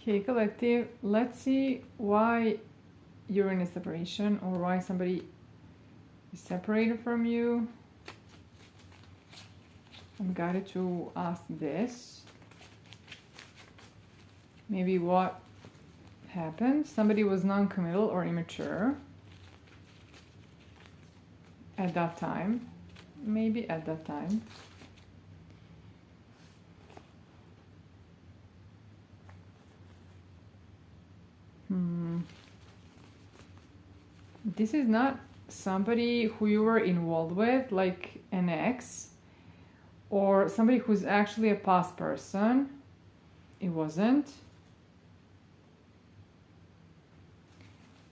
Okay, collective, let's see why you're in a separation or why somebody is separated from you. I'm guided to ask this. Maybe what happened? Somebody was non-committal or immature at that time. Maybe at that time. This is not somebody who you were involved with, like an ex, or somebody who's actually a past person. It wasn't.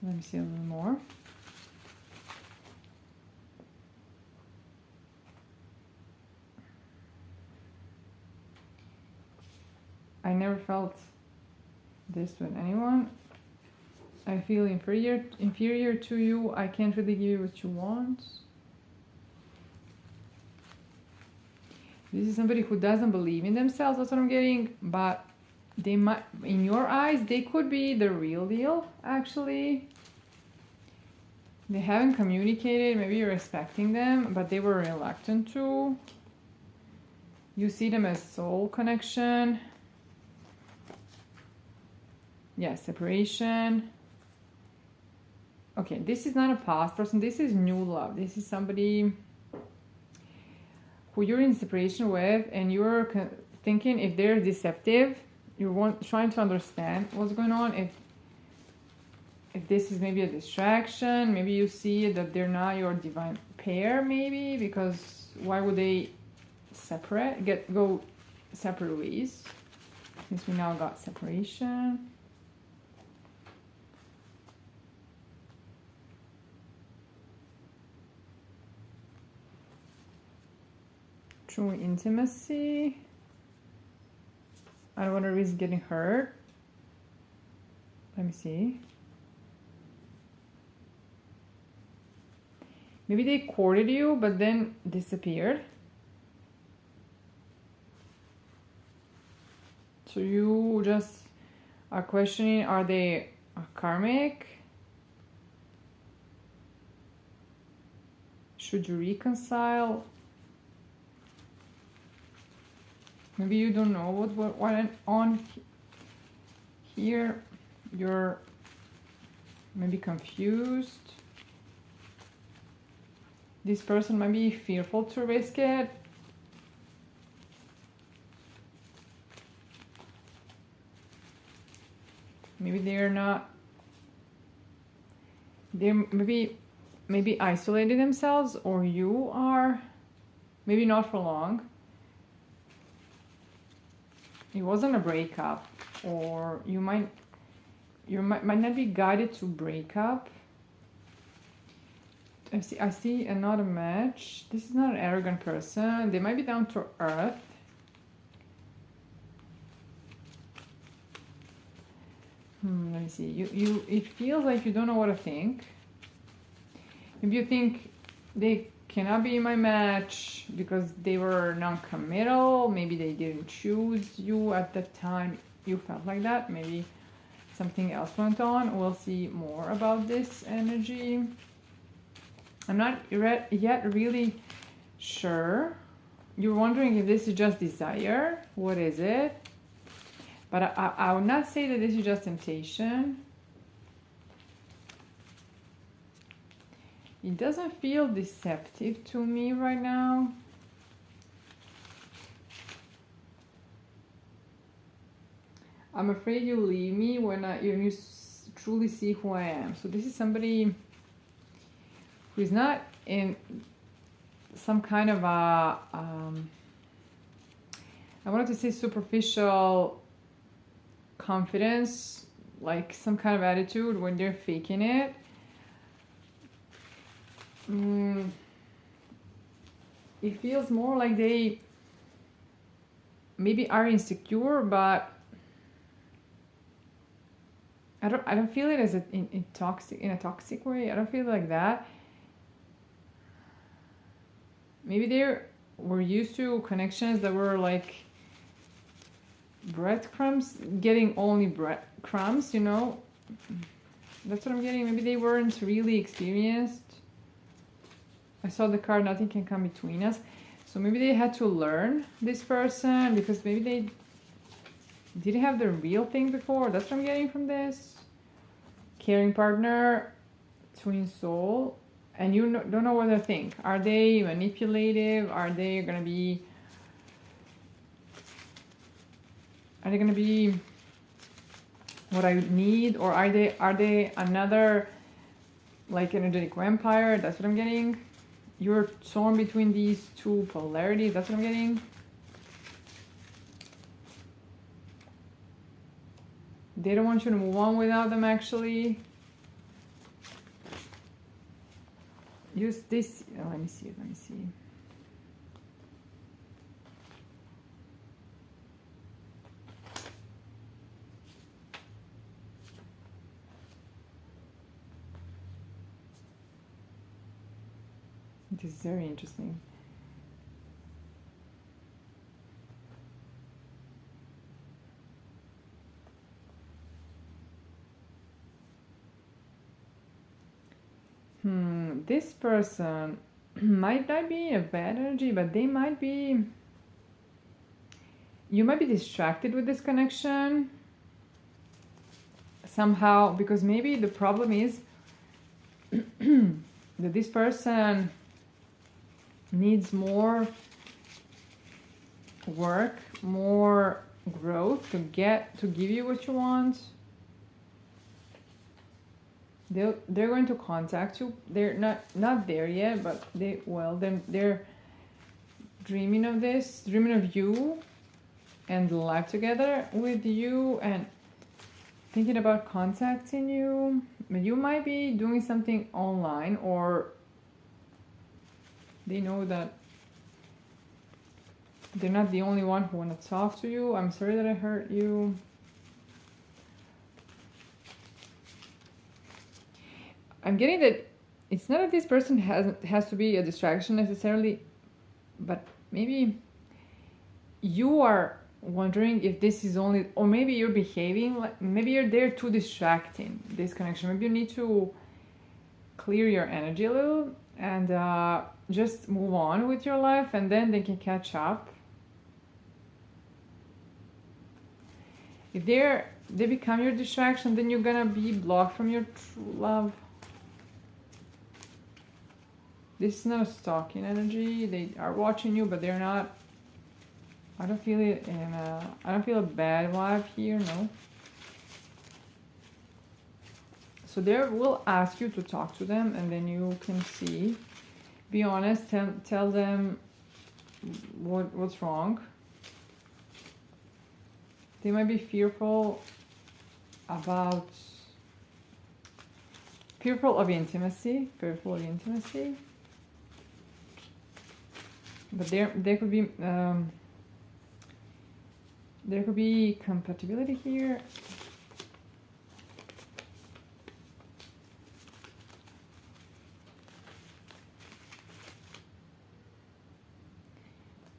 Let me see a little more. I never felt this with anyone. I feel inferior to you. I can't really give you what you want. This is somebody who doesn't believe in themselves. That's what I'm getting. But they might, in your eyes, they could be the real deal, actually. They haven't communicated. Maybe you're expecting them, but they were reluctant to. You see them as soul connection. Yeah, separation. Okay, this is not a past person. This is new love. This is somebody who you're in separation with, and you're thinking if they're deceptive. You're trying to understand what's going on. If this is maybe a distraction, maybe you see that they're not your divine pair. Maybe because why would they go separate ways? Since we now got separation. True intimacy. I don't want to risk getting hurt. Let me see. Maybe they courted you, but then disappeared. So you just are questioning, are they karmic? Should you reconcile? Maybe you don't know what went on here. You're maybe confused. This person might be fearful to risk it. Maybe they're not. They're maybe isolating themselves, or you are. Maybe not for long. It wasn't a breakup, or you might not be guided to break up. I see another match. This is not an arrogant person. They might be down to earth. Let me see. It feels like you don't know what to think. Maybe you think they cannot be my match because they were non-committal. Maybe they didn't choose you at the time you felt like that. Maybe something else went on. We'll see more about this energy. I'm not yet really sure. You're wondering if this is just desire. What is it? But I would not say that this is just temptation. It doesn't feel deceptive to me right now. I'm afraid you leave me when you truly see who I am. So this is somebody who is not in some kind of a, I wanted to say superficial confidence, like some kind of attitude when they're faking it. It feels more like they maybe are insecure, but I don't feel it as in a toxic way. I don't feel like that. Maybe they were used to connections that were like breadcrumbs, getting only breadcrumbs, you know. That's what I'm getting. Maybe they weren't really experienced. I saw the card, nothing can come between us. So maybe they had to learn this person because maybe they didn't have the real thing before. That's what I'm getting from this. Caring partner, twin soul, and you don't know what they think. Are they manipulative? Are they gonna be what I need, or are they another like energetic vampire? That's what I'm getting. You're torn between these two polarities. That's what I'm getting. They don't want you to move on without them, actually. Use this. Oh, let me see. This is very interesting. This person might not be a bad energy, but they might be... You might be distracted with this connection somehow, because maybe the problem is that this person needs more work, more growth to give you what you want. They're going to contact you. They're not there yet, but they're dreaming of this, dreaming of you and life together with you, and thinking about contacting you. But you might be doing something online, or they know that they're not the only one who want to talk to you. I'm sorry that I hurt you. I'm getting that it's not that this person has to be a distraction necessarily, but maybe you are wondering if this is only, or maybe you're behaving like, maybe you're there too distracting this connection. Maybe you need to clear your energy a little and just move on with your life, and then they can catch up. If they become your distraction, then you're gonna be blocked from your true love. This is not a stalking energy. They are watching you, but they're not. I don't feel it I don't feel a bad vibe here, no. So they will ask you to talk to them, and then you can see. Be honest, tell them what's wrong. They might be fearful of intimacy. But there could be compatibility here.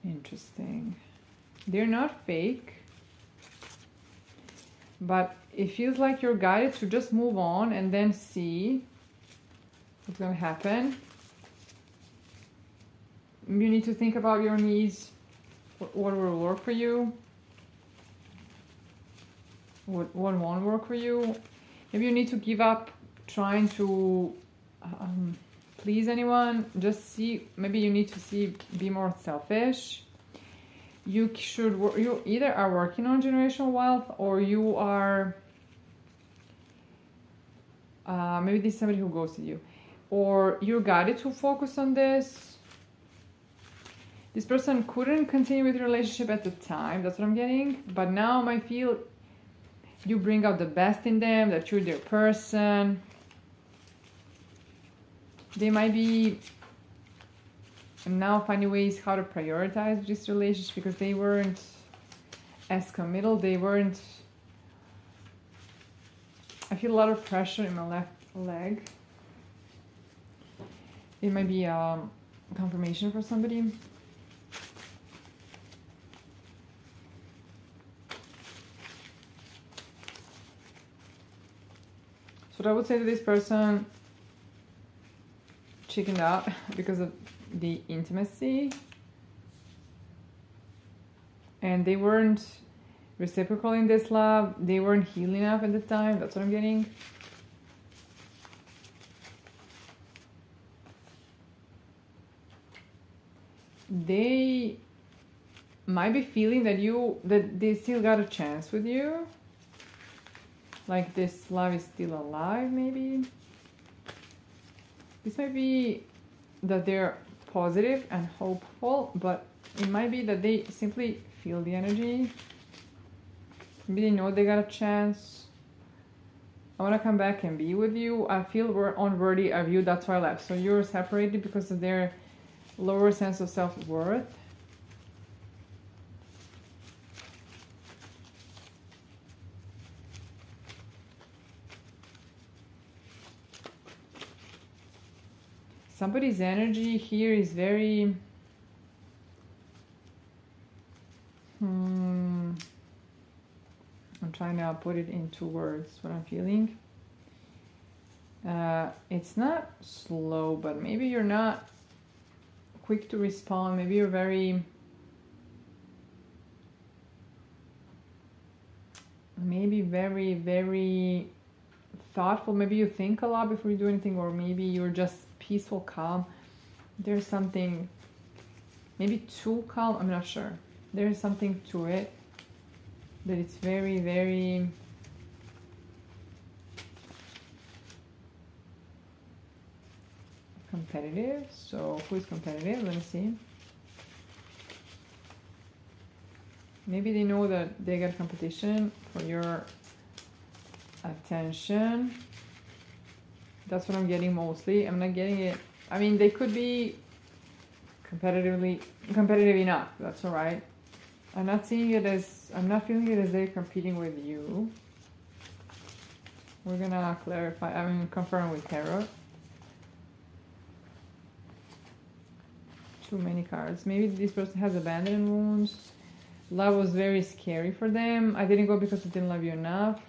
Interesting. They're not fake, but it feels like you're guided to just move on and then see what's going to happen. You need to think about your needs, what will work for you, what won't work for you. Maybe you need to give up trying to please anyone. Just see, maybe you need to be more selfish. You either are working on generational wealth, or you are maybe this is somebody who ghosted you, or you're guided to focus on this. This person couldn't continue with the relationship at the time. That's what I'm getting. But now I feel you bring out the best in them, that you're their person. They might be now finding ways how to prioritize this relationship, because they weren't as committal. They weren't... I feel a lot of pressure in my left leg. It might be confirmation for somebody. So I would say to this person chickened out because of the intimacy, and they weren't reciprocal in this love. They weren't healed enough at the time. That's what I'm getting. They might be feeling that they still got a chance with you, like this love is still alive. Maybe this might be that they're positive and hopeful, but it might be that they simply feel the energy. Maybe they know they got a chance. I want to come back and be with you. I feel we're unworthy of you. That's why I left. So you're separated because of their lower sense of self-worth. Somebody's energy here is very I'm trying to put it into words what I'm feeling. It's not slow, but maybe you're not quick to respond. Maybe you're very very thoughtful. Maybe you think a lot before you do anything, or maybe you're just peaceful, calm. There's something, maybe too calm, I'm not sure. There's something to it that it's very competitive. So who is competitive? Let me see. Maybe they know that they got competition for your attention. That's what I'm getting mostly. I'm not getting it. I mean, they could be competitive enough. That's all right. I'm not feeling it as they're competing with you. We're gonna clarify. I mean, confirm with tarot. Too many cards. Maybe this person has abandoned wounds. Love was very scary for them. I didn't go because I didn't love you enough.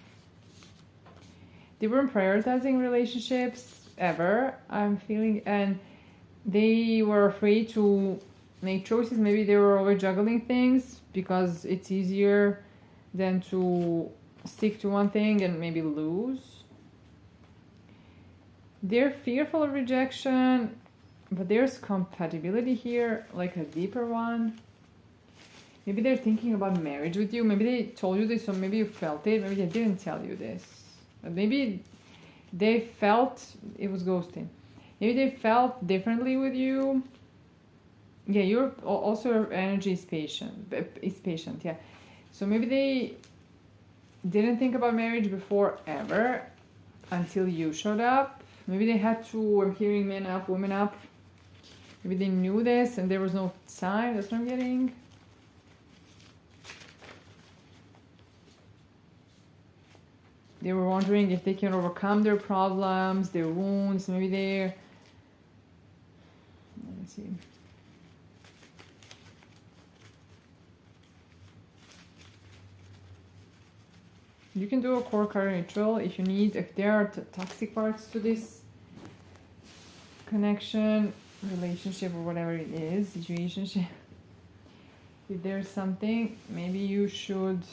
They weren't prioritizing relationships ever, I'm feeling, and they were afraid to make choices. Maybe they were always juggling things because it's easier than to stick to one thing and maybe lose. They're fearful of rejection, but there's compatibility here, like a deeper one. Maybe they're thinking about marriage with you. Maybe they told you this, or maybe you felt it. Maybe they didn't tell you this. But maybe they felt it was ghosting. Maybe they felt differently with you. Yeah, you're also your energy is patient. Yeah. So maybe they didn't think about marriage before ever until you showed up. Maybe they had to. I'm hearing men up, women up. Maybe they knew this and there was no sign. That's what I'm getting. They were wondering if they can overcome their problems, their wounds. Maybe they're... Let me see. You can do a core card ritual if you need. If there are toxic parts to this connection, relationship, or whatever it is, situationship. If there's something, maybe you should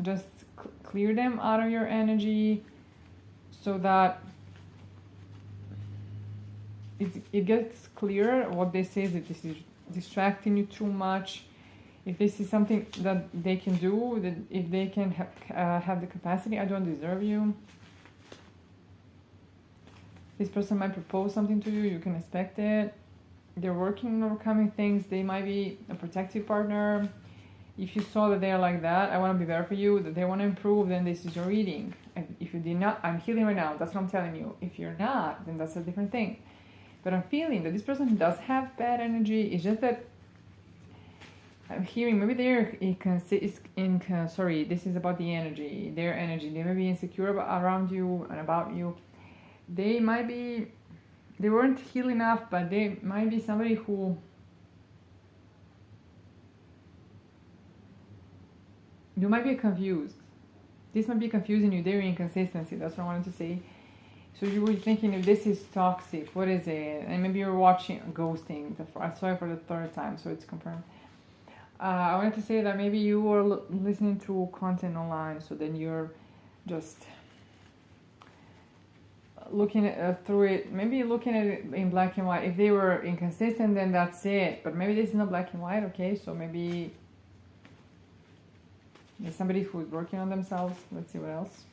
just clear them out of your energy so that it gets clearer what they say, is if this is distracting you too much, if this is something that they can do, that if they can have the capacity. I don't deserve you. This person might propose something to you, you can expect it. They're working on overcoming things. They might be a protective partner. If you saw that they are like that, I want to be there for you, that they want to improve, then this is your reading. If you did not, I'm healing right now. That's what I'm telling you. If you're not, then that's a different thing. But I'm feeling that this person does have bad energy. It's just that I'm hearing maybe they're sorry, this is about the energy, their energy. They may be insecure around you and about you. They weren't healed enough, but they might be somebody who... You might be confused. This might be confusing you. Their inconsistency. That's what I wanted to say. So you were thinking if this is toxic, what is it? And maybe you're watching ghosting. I saw it for the third time, so it's confirmed. I wanted to say that maybe you were listening to content online, so then you're just looking at, through it, maybe looking at it in black and white. If they were inconsistent, then that's it. But maybe this is not black and white, okay? So maybe there's somebody who's working on themselves. Let's see what else.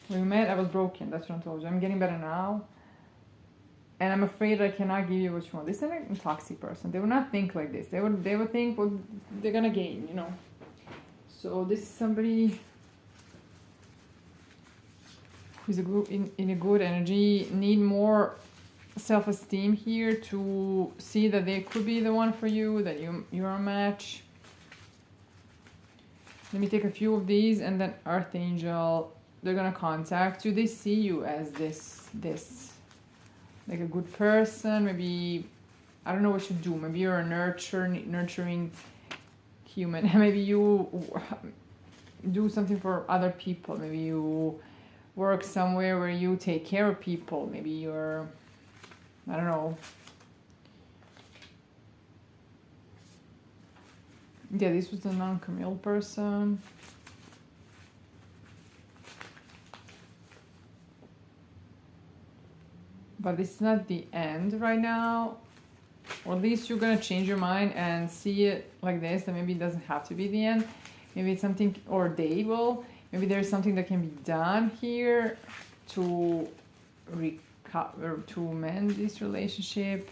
When we met, I was broken. That's what I told you. I'm getting better now. And I'm afraid I cannot give you what you want. This is a toxic person. They would not think like this. They would think what they're gonna gain, you know. So this is somebody who's in a good energy, need more self-esteem here to see that they could be the one for you, that you're a match. Let me take a few of these, and then Archangel, they're gonna contact you. They see you as this like a good person. Maybe, I don't know what you do. Maybe you're a nurturing human. Maybe you do something for other people. Maybe you work somewhere where you take care of people. Maybe you're, I don't know. Yeah, this was a non-committal person. But it's not the end right now. Or at least you're gonna change your mind and see it like this, that maybe it doesn't have to be the end. Maybe it's something, or they will. Maybe there's something that can be done here to recover, to mend this relationship.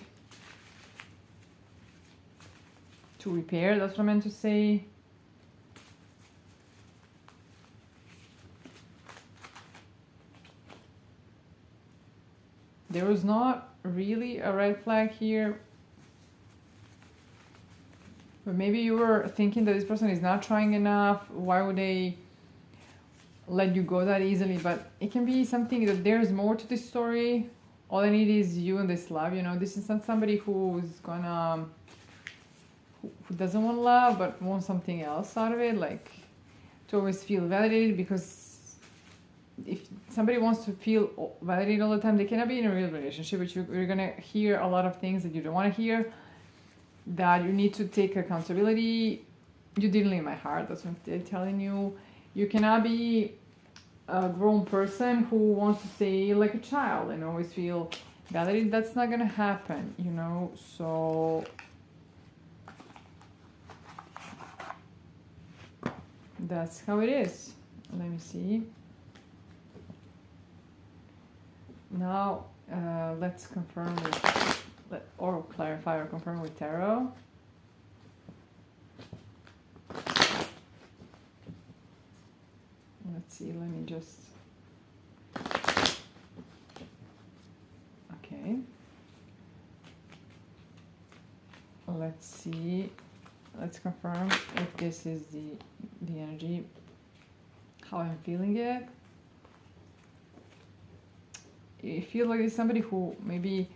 To repair, that's what I meant to say. There was not really a red flag here. But maybe you were thinking that this person is not trying enough. Why would they let you go that easily? But it can be something that there's more to this story. All I need is you and this love. You know, this is not somebody who's gonna, who doesn't want love but wants something else out of it. Like to always feel validated, because if somebody wants to feel validated all the time, they cannot be in a real relationship with you. You're gonna hear a lot of things that you don't want to hear, that you need to take accountability. You didn't leave my heart, that's what they're telling you. You cannot be a grown person who wants to stay like a child and always feel validated. That's not gonna happen, you know. So that's how it is. Let me see. Now, let's confirm or clarify or confirm with tarot. Let's see, let me just... Okay. Let's see. Let's confirm if this is the energy, how I'm feeling it. You feel like it's somebody who maybe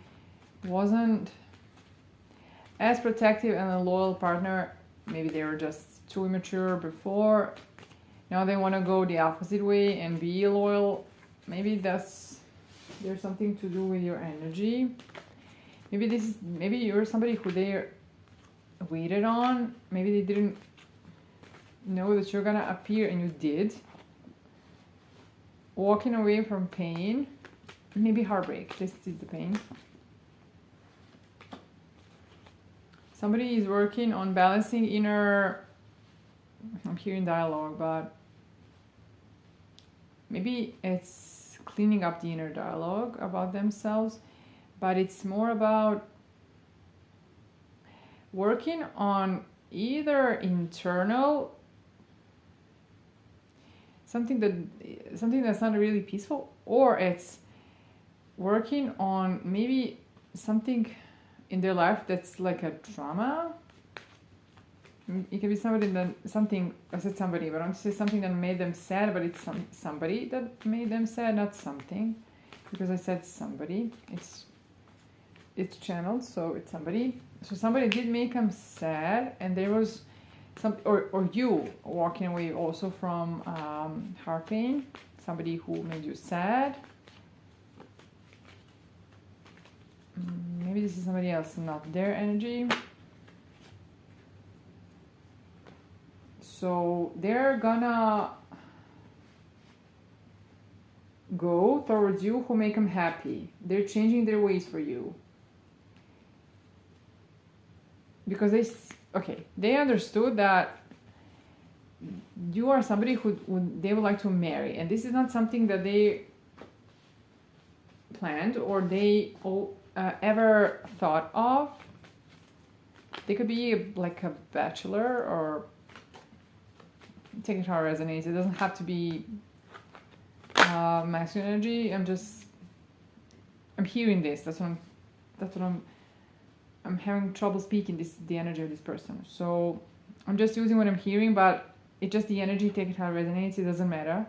wasn't as protective and a loyal partner. Maybe they were just too immature before. Now they want to go the opposite way and be loyal. Maybe there's something to do with your energy. Maybe you're somebody who they waited on. Maybe they didn't know that you're gonna appear, and you did. Walking away from pain. Maybe heartbreak. This is the pain. Somebody is working on balancing inner... I'm hearing dialogue, but maybe it's cleaning up the inner dialogue about themselves, but it's more about working on either internal, something that's not really peaceful, or it's working on maybe something in their life that's like a trauma. It can be somebody that I said somebody, but I want to say something that made them sad, but it's somebody that made them sad, not something, because I said somebody. It's channeled, so it's somebody. So somebody did make them sad, and there was or you walking away also from heart pain, somebody who made you sad. Maybe this is somebody else, not their energy. So they're gonna go towards you who make them happy. They're changing their ways for you. Because they understood that you are somebody who they would like to marry. And this is not something that they planned or they ever thought of. They could be like a bachelor, or take it how it resonates. It doesn't have to be masculine energy. I'm hearing this. That's what I'm having trouble speaking the energy of this person. So I'm just using what I'm hearing, but it's just the energy, take it how it resonates. It doesn't matter.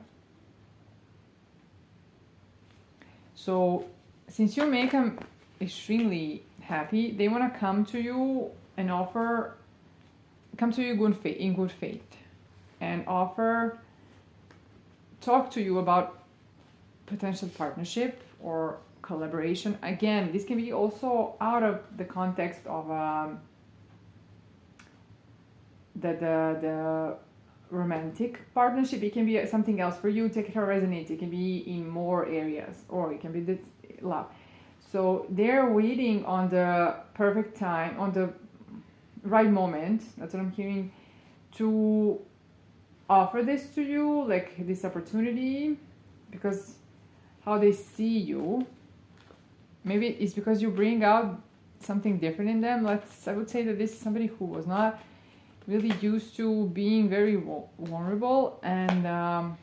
So since you make them extremely happy, they want to come to you and come to you in good faith, and talk to you about potential partnership or collaboration. Again, this can be also out of the context of the romantic partnership. It can be something else for you. Take it how it resonates. It can be in more areas, or it can be this love. So they're waiting on the perfect time, on the right moment. That's what I'm hearing, to offer this to you, like this opportunity, because how they see you. Maybe it's because you bring out something different in them. I would say that this is somebody who was not really used to being very vulnerable, and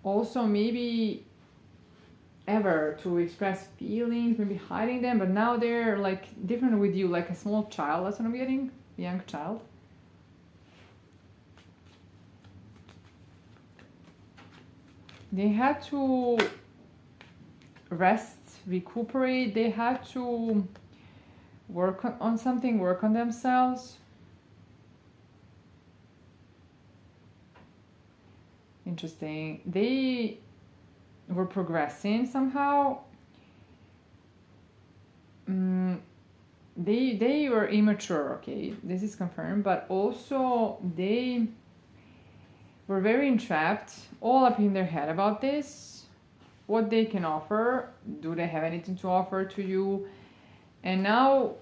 also maybe ever to express feelings, maybe hiding them, but now they're like different with you, like a small child. That's what I'm getting, a young child. They had to rest, recuperate. They had to work on something, work on themselves. Interesting. They were progressing somehow. They were immature, okay, this is confirmed, but also they were very entrapped, all up in their head about this, what they can offer. Do they have anything to offer to you? And now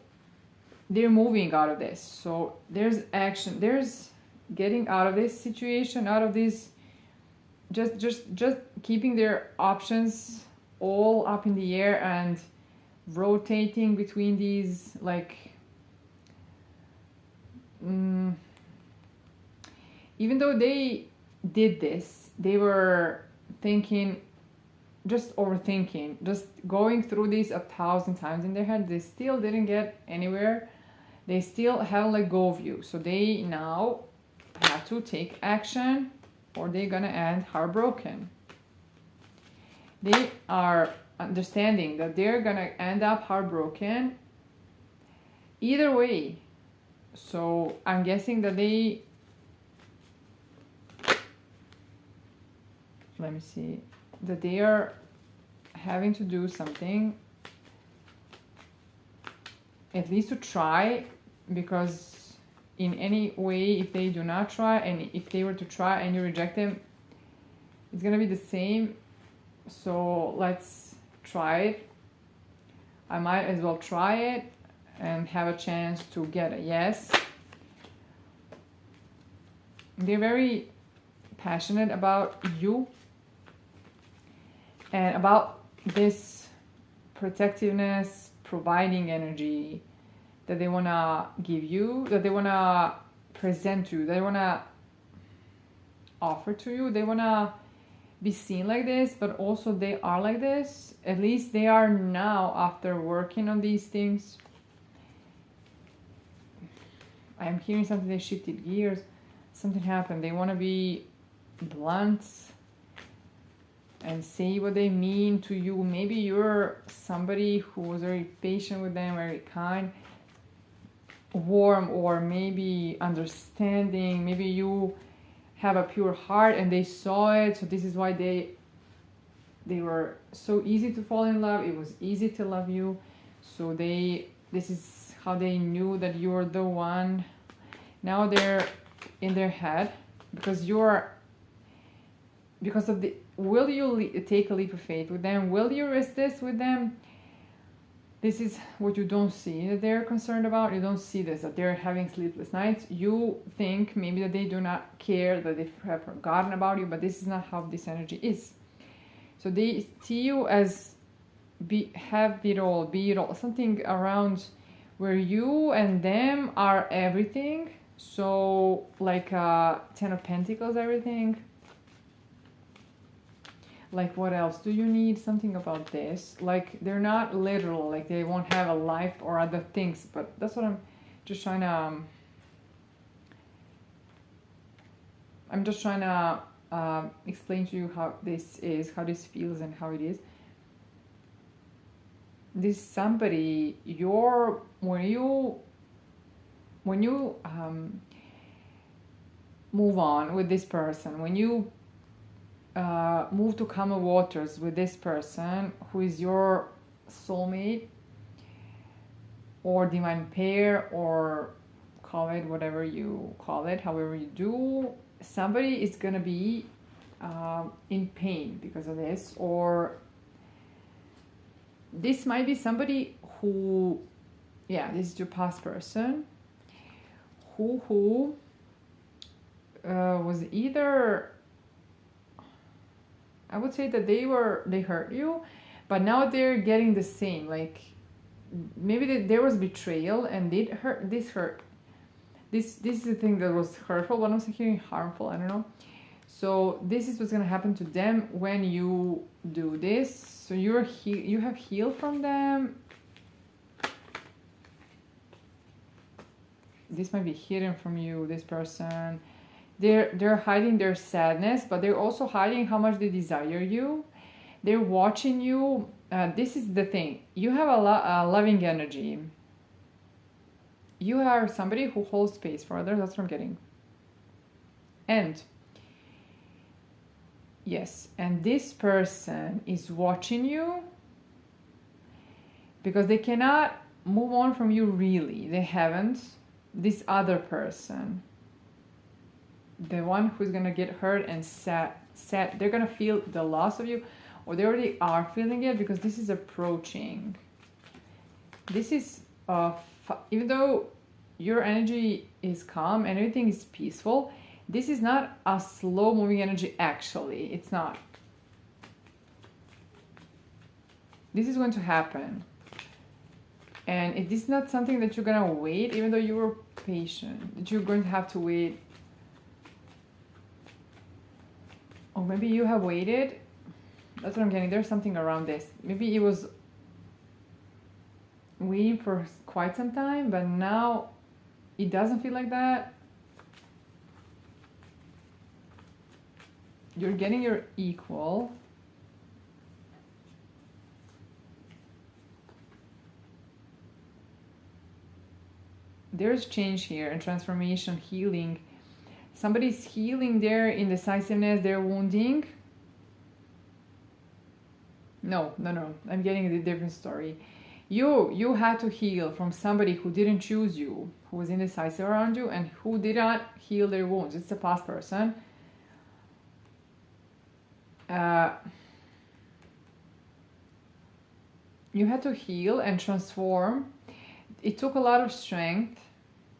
they're moving out of this. So there's action, there's getting out of this situation, out of this, just keeping their options all up in the air and rotating between these, like even though they did this, they were thinking, just overthinking, just going through this 1,000 times in their head. They still didn't get anywhere. They still haven't let go of you. So they now have to take action, or they're gonna end heartbroken. They are understanding that they're gonna end up heartbroken either way. So I'm guessing that that they are having to do something, at least to try, because in any way, if they do not try, and if they were to try and you reject them, it's gonna be the same. So let's try it. I might as well try it and have a chance to get a yes. They're very passionate about you and about this protectiveness, providing energy that they want to give you, that they want to present to you, they want to offer to you. They want to be seen like this, but also they are like this. At least they are now, after working on these things. I'm hearing something, they shifted gears, something happened. They want to be blunt and say what they mean to you. Maybe you're somebody who was very patient with them, very kind. warm or maybe understanding. Maybe you have a pure heart and they saw it, so this is why they were so easy to fall in love. It was easy to love you, so this is how they knew that you're the one. Now they're in their head because of the, will you take a leap of faith with them? Will you risk this with them? This is what you don't see that they're concerned about. You don't see this, that they're having sleepless nights. You think maybe that they do not care, that they have forgotten about you, but this is not how this energy is. So they see you as be it all, something around where you and them are everything. So like 10 of Pentacles, everything. Like, what else do you need? Something about this. Like, they're not literal, like they won't have a life or other things, but that's what I'm just trying to explain to you how this is, how this feels, and how it is. This somebody, when you move on with this person, when you move to calmer waters with this person who is your soulmate or divine pair, or call it whatever you call it, however you do, somebody is gonna be in pain because of this, or this might be somebody who, this is your past person who was either, I would say that they hurt you, but now they're getting the same. Like, maybe there was betrayal and this hurt. This is the thing that was hurtful, but I'm also hearing harmful. I don't know. So this is what's gonna happen to them when you do this. So you have healed from them. This might be hidden from you. This person. They're hiding their sadness, but they're also hiding how much they desire you. They're watching you. This is the thing. You have a loving energy. You are somebody who holds space for others. That's what I'm getting. And yes, and this person is watching you because they cannot move on from you really. They haven't. This other person, the one who's gonna get hurt and sad, they're gonna feel the loss of you, or they already are feeling it because this is approaching. This is even though your energy is calm and everything is peaceful, this is not a slow moving energy. Actually, it's not. This is going to happen, and it is not something that you're gonna wait, even though you were patient, that you're going to have to wait. Or maybe you have waited. That's what I'm getting. There's something around this. Maybe it was waiting for quite some time, but now it doesn't feel like that. You're getting your equal. There's change here and transformation, healing. Somebody's healing their indecisiveness, their wounding. No. I'm getting a different story. You had to heal from somebody who didn't choose you, who was indecisive around you, and who did not heal their wounds. It's a past person. You had to heal and transform. It took a lot of strength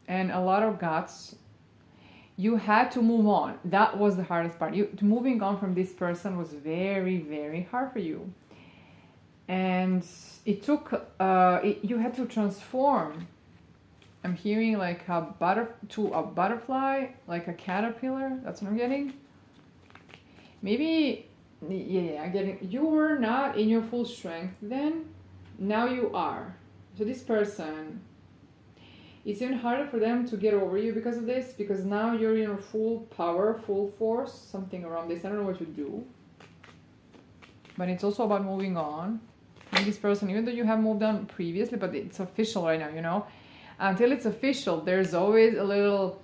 and a lot of guts. You had to move on. That was the hardest part. Moving on from this person was very, very hard for you. And it took, you had to transform. I'm hearing like a butterfly, like a caterpillar. That's what I'm getting. Maybe, I'm getting, you were not in your full strength then. Now you are. So this person, it's even harder for them to get over you because of this, because now you're in your full power, full force, something around this. I don't know what to do. But it's also about moving on. And this person, even though you have moved on previously, but it's official right now, you know. until it's official, there's always a little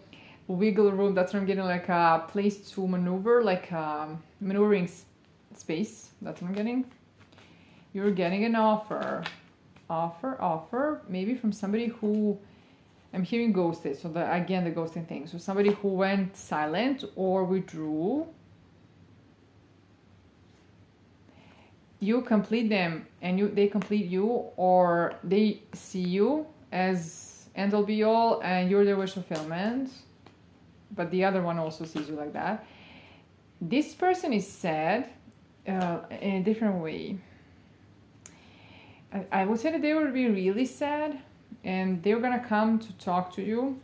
wiggle room. That's what I'm getting, like a place to maneuver, like maneuvering space. That's what I'm getting. You're getting an offer, maybe from somebody who, I'm hearing ghosted. So again, the ghosting thing. So somebody who went silent or withdrew. You complete them and they complete you, or they see you as end all be all and you're their wish fulfillment, but the other one also sees you like that. This person is sad in a different way. I would say that they would be really sad and they're gonna come to talk to you.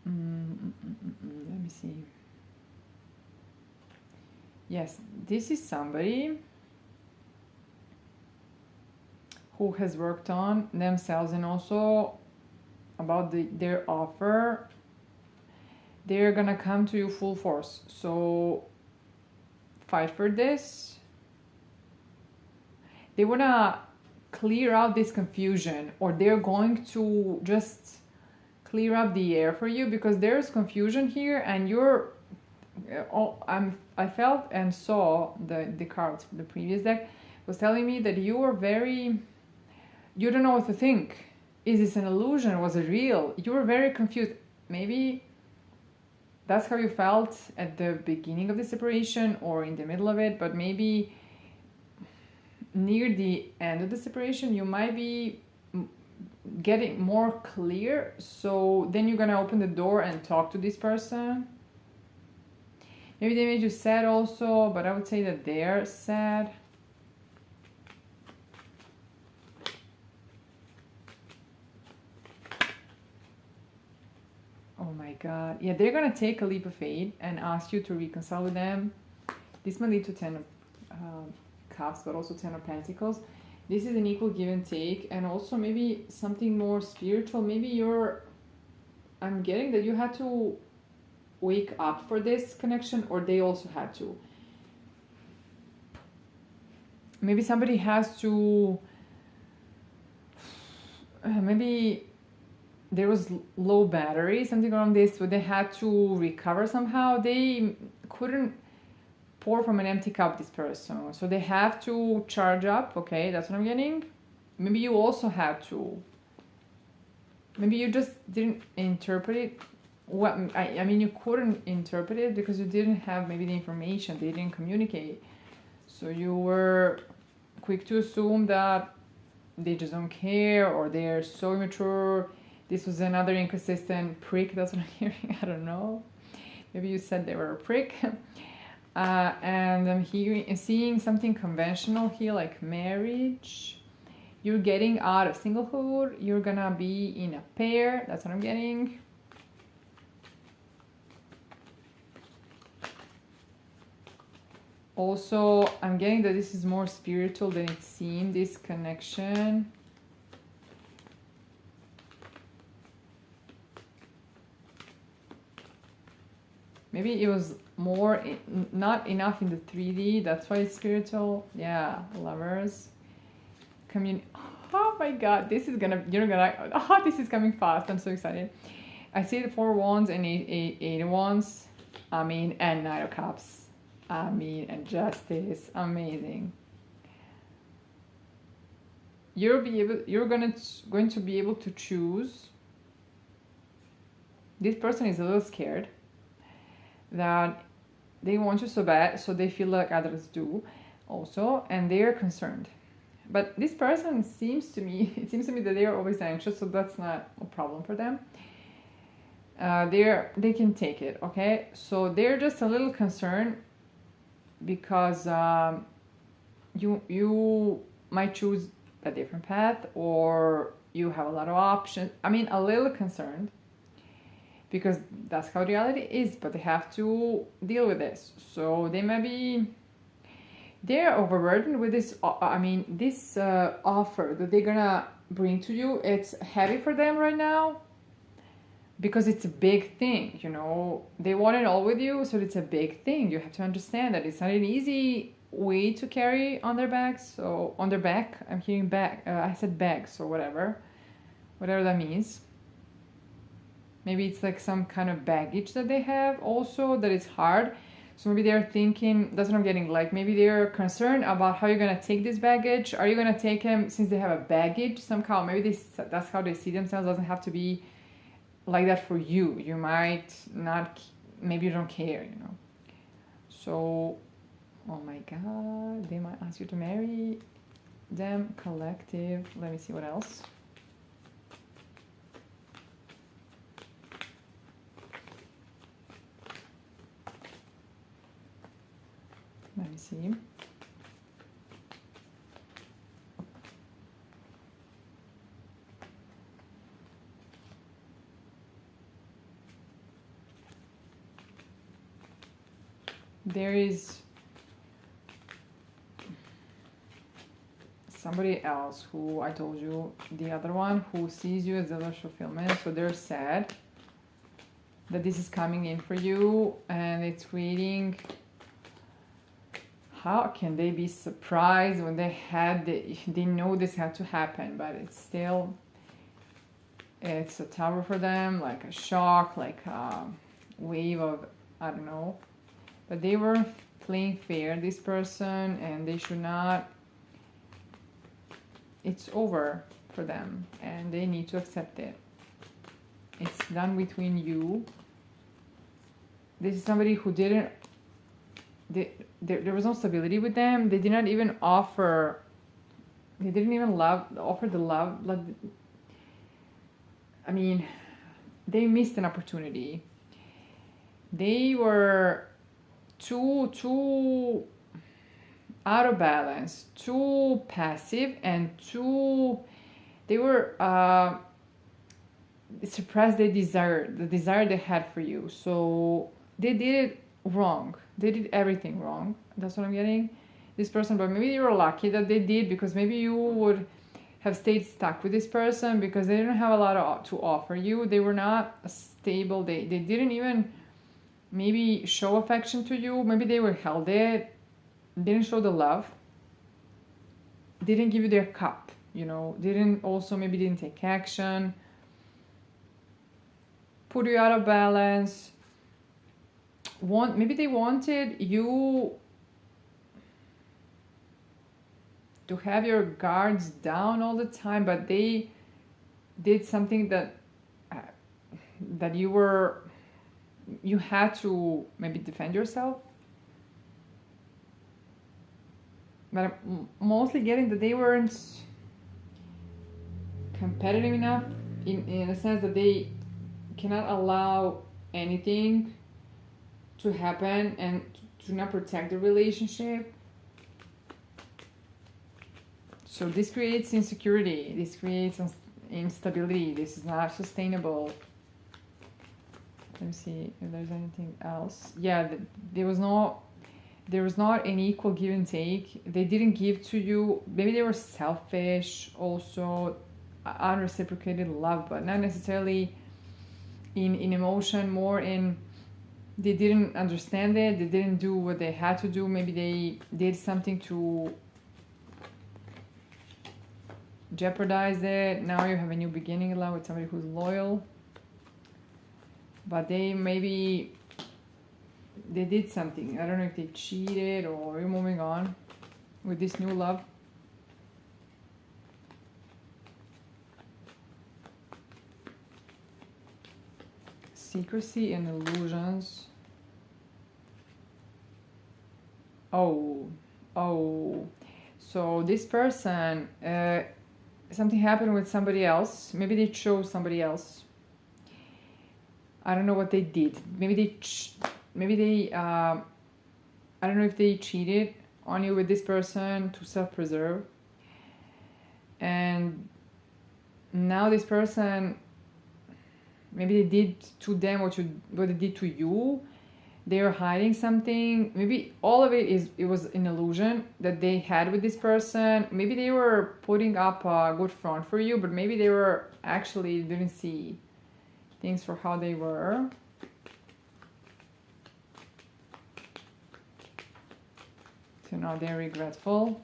Let me see. Yes, this is somebody who has worked on themselves and also about their offer. They're gonna come to you full force. So fight for this. They wanna clear out this confusion, or they're going to just clear up the air for you, because there's confusion here and you're I felt and saw the cards from the previous deck was telling me that you were you don't know what to think. Is this an illusion? Was it real? You were very confused. Maybe that's how you felt at the beginning of the separation or in the middle of it, but maybe near the end of the separation you might be getting more clear. So then you're gonna open the door and talk to this person. Maybe they made you sad also, but I would say that they're sad. Oh my God. Yeah, they're gonna take a leap of faith and ask you to reconcile with them. This might lead to 10 of Cups, but also 10 of Pentacles. This is an equal give and take, and also maybe something more spiritual. Maybe I'm getting that you had to wake up for this connection, or they also had to. Maybe somebody has to, maybe there was low battery, something around this, so they had to recover somehow. They couldn't pour from an empty cup, this person, so they have to charge up. Okay, that's what I'm getting. Maybe you also had to, maybe you just didn't interpret it. What I mean, you couldn't interpret it because you didn't have maybe the information, they didn't communicate, so you were quick to assume that they just don't care, or they're so immature. This was another inconsistent prick, that's what I'm hearing. I don't know, maybe you said they were a prick. And I'm seeing something conventional here, like marriage. You're getting out of singlehood, you're gonna be in a pair, that's what I'm getting. Also, I'm getting that this is more spiritual than it seemed, this connection. Maybe it was more, not enough in the 3D, that's why it's spiritual. Yeah, lovers. Oh my God, this is gonna, this is coming fast, I'm so excited. I see the 4 wands and 8 wands, and 9 of cups. And justice, amazing. You're going to be able to choose. This person is a little scared that they want you so bad, so they feel like others do also, and they are concerned. But this person seems to me that they are always anxious, so that's not a problem for them. They can take it, okay? So they're just a little concerned because you might choose a different path, or you have a lot of options. A little concerned, because that's how reality is, but they have to deal with this. So they're overburdened with this. This offer that they're gonna bring to you, it's heavy for them right now. because it's a big thing, you know. They want it all with you, so it's a big thing. You have to understand that it's not an easy weight to carry on their backs. So on their back, I'm hearing back. I said bags, so whatever that means. Maybe it's like some kind of baggage that they have also that it's hard. So maybe they're thinking, that's what I'm getting, like maybe they're concerned about how you're gonna take this baggage. Are you gonna take them since they have a baggage somehow? Maybe that's how they see themselves. Doesn't have to be like that for you. You might not, maybe you don't care, you know. So, oh my God, they might ask you to marry them. Collective. Let me see what else. Let me see. There is somebody else who I told you, the other one, who sees you as a fulfillment. So they're sad that this is coming in for you, and it's creating. How can they be surprised when they know this had to happen, but it's a tower for them, like a shock, like a wave of, I don't know. But they were playing fair, this person, and they should not. It's over for them, and they need to accept it. It's done between you. This is somebody who didn't. There was no stability with them. They did not even offer. They didn't even offer the love. Like, I mean, they missed an opportunity. They were too out of balance, too passive, and they were suppressed the desire they had for you. So they did it wrong. They did everything wrong. That's what I'm getting. This person, but maybe they were lucky that they did, because maybe you would have stayed stuck with this person because they didn't have a lot to offer you. They were not stable. They didn't even maybe show affection to you. Maybe they were held it. Didn't show the love. Didn't give you their cup, you know. Didn't take action. Put you out of balance. Maybe they wanted you to have your guards down all the time, but they did something that you had to maybe defend yourself. But I'm mostly getting that they weren't competitive enough in a sense that they cannot allow anything to happen and to not protect the relationship. So this creates insecurity. This creates instability. This is not sustainable. Let me see if there's anything else. Yeah, there was not an equal give and take. They didn't give to you. Maybe they were selfish also, unreciprocated love, but not necessarily in emotion, more in they didn't understand it. They didn't do what they had to do. Maybe they did something to jeopardize it. Now you have a new beginning in love with somebody who's loyal. But they did something. I don't know if they cheated or you're moving on with this new love. Secrecy and illusions. Oh. So this person, something happened with somebody else. Maybe they chose somebody else. I don't know what they did. Maybe they I don't know if they cheated on you with this person to self-preserve. And now this person, maybe they did to them what they did to you. They were hiding something. Maybe all of it was an illusion that they had with this person. Maybe they were putting up a good front for you, but maybe they were actually didn't see things for how they were. So now they're regretful.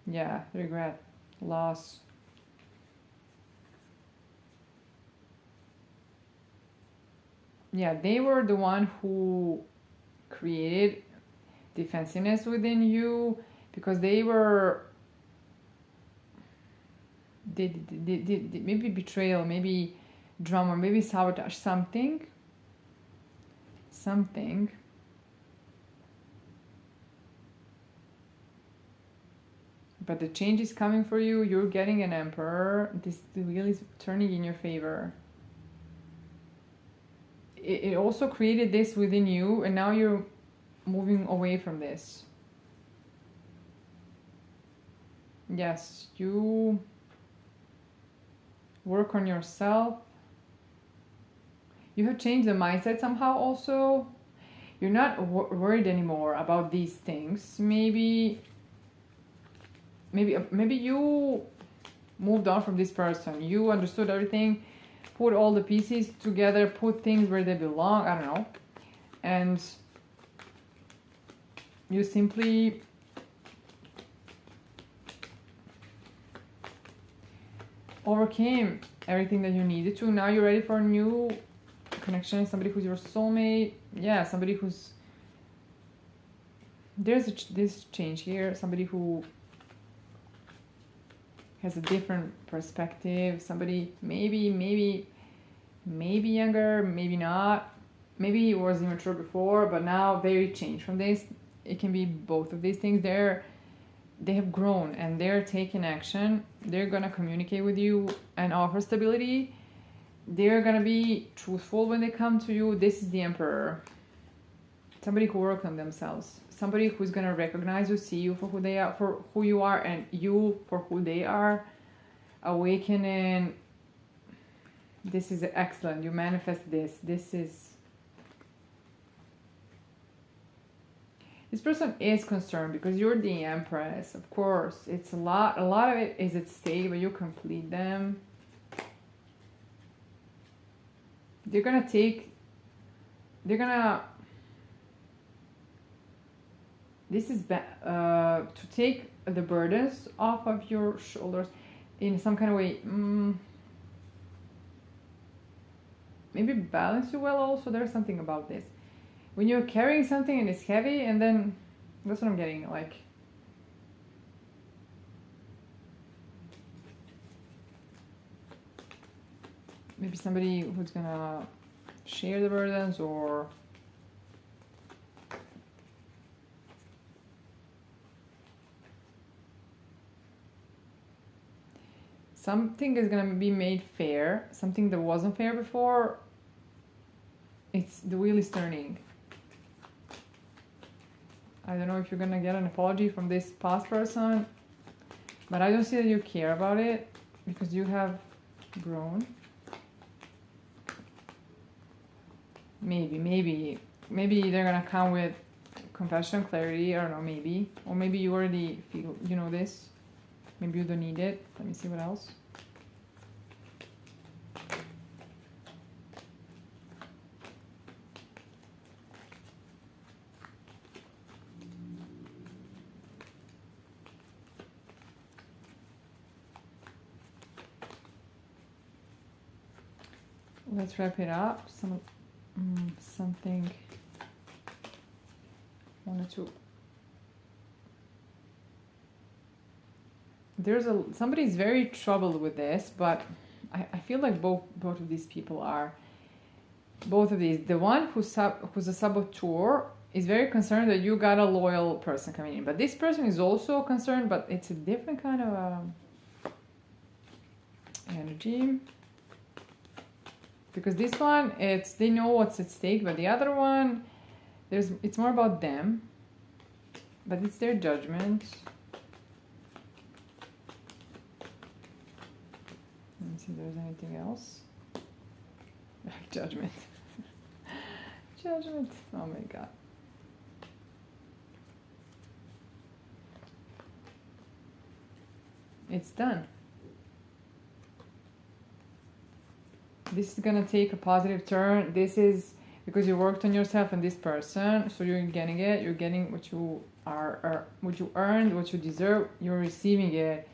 Yeah, regret, loss. Yeah, they were the one who created defensiveness within you because they were maybe betrayal, maybe drama, maybe sabotage, something. But the change is coming for you. You're getting an emperor. The wheel is turning in your favor. It also created this within you, and now you're moving away from this. Yes, you work on yourself. You have changed the mindset somehow also. You're not worried anymore about these things. Maybe you moved on from this person. You understood everything, put all the pieces together, put things where they belong, I don't know. And you simply overcame everything that you needed to. Now you're ready for a new connection, somebody who's your soulmate. Yeah, somebody who's... There's this change here, somebody who has a different perspective, somebody maybe younger, maybe not, maybe he was immature before, but now very changed from this. It can be both of these things. They have grown and they're taking action. They're gonna communicate with you and offer stability. They're gonna be truthful when they come to you. This is the Emperor. Somebody who worked on themselves. Somebody who's gonna recognize you, see you for who they are, for who you are, and you for who they are. Awakening. This is excellent. You manifest this. This person is concerned because you're the Empress. Of course, it's a lot of it is at stake, but you complete them. They're gonna this is to take the burdens off of your shoulders in some kind of way. Maybe balance you well also. There's something about this. When you're carrying something and it's heavy, and then that's what I'm getting, like maybe somebody who's gonna share the burdens, or something is gonna be made fair, something that wasn't fair before. It's the wheel is turning. I don't know if you're gonna get an apology from this past person, but I don't see that you care about it because you have grown. Maybe they're gonna come with compassion, clarity, I don't know, maybe. Or maybe you already feel, you know this. Maybe you don't need it. Let me see what else. Let's wrap it up. Something wanted to. Somebody's very troubled with this, but I feel like both of these people are. Both of these. The one who's a saboteur is very concerned that you got a loyal person coming in, but this person is also concerned, but it's a different kind of energy. Because this one, they know what's at stake, but the other one, it's more about them, but it's their judgment. Let me see if there's anything else. Judgment. Judgment. Oh my God. It's done. This is gonna take a positive turn. This is because you worked on yourself and this person, so you're getting it. You're getting what you are what you earned, what you deserve. You're receiving it.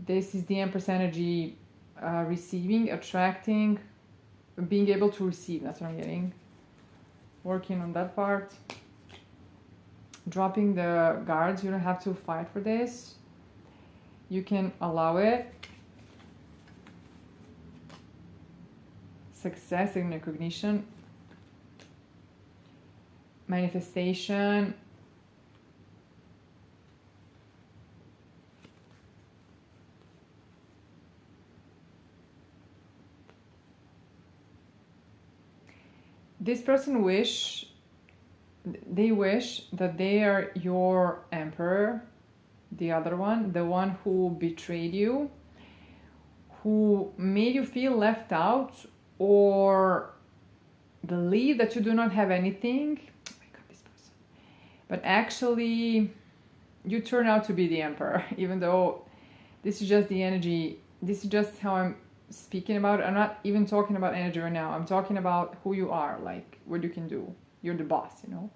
This is the Empress energy, receiving, attracting, being able to receive. That's what I'm getting. Working on that part. Dropping the guards. You don't have to fight for this. You can allow it. Success and recognition. Manifestation. This person wish that they are your emperor, the other one, the one who betrayed you, who made you feel left out or believe that you do not have anything. Oh my God, this person. But actually, you turn out to be the emperor, even though this is just the energy. This is just how I'm speaking about it. I'm not even talking about energy right now. I'm talking about who you are, like what you can do. You're the boss, you know.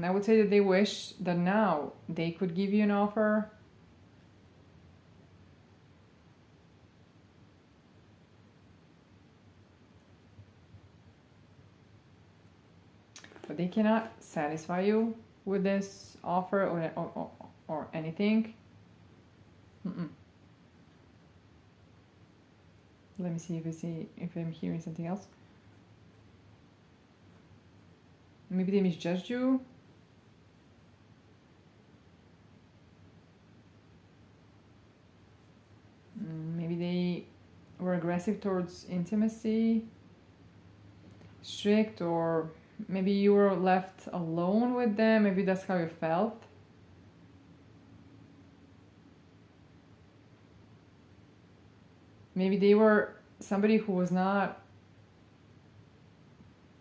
I would say that they wish that now they could give you an offer. But they cannot satisfy you with this offer or anything. Let me see if I'm hearing something else. Maybe they misjudged you. Maybe they were aggressive towards intimacy, strict, or maybe you were left alone with them. Maybe that's how you felt. Maybe they were somebody who was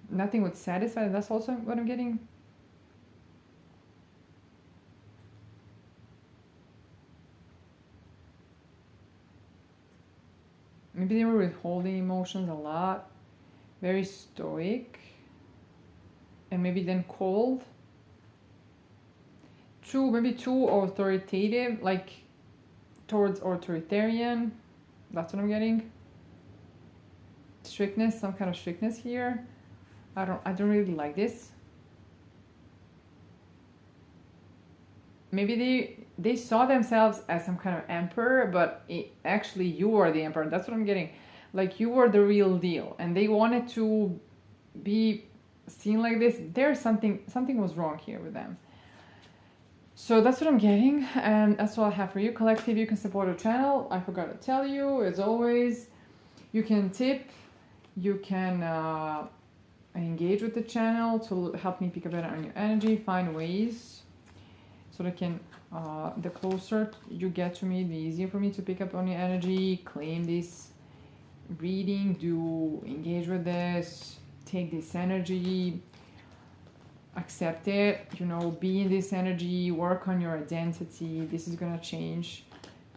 nothing would satisfy. That's also what I'm getting. Maybe they were withholding emotions a lot, very stoic, and maybe then cold. Maybe too authoritative, like towards authoritarian. That's what I'm getting. Strictness, some kind of strictness here. I don't really like this. Maybe they saw themselves as some kind of emperor, but actually you are the emperor. That's what I'm getting. Like you were the real deal, and they wanted to be seen like this. There's something was wrong here with them. So that's what I'm getting, and that's all I have for you. Collective, you can support the channel. I forgot to tell you, as always, you can tip, you can engage with the channel to help me pick up better on your energy, find ways so that the closer you get to me, the easier for me to pick up on your energy, claim this reading, engage with this, take this energy, accept it, be in this energy, work on your identity. This is gonna change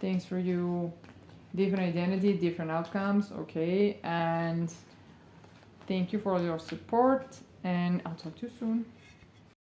things for you. Different identity, different outcomes, okay? And thank you for all your support, and I'll talk to you soon.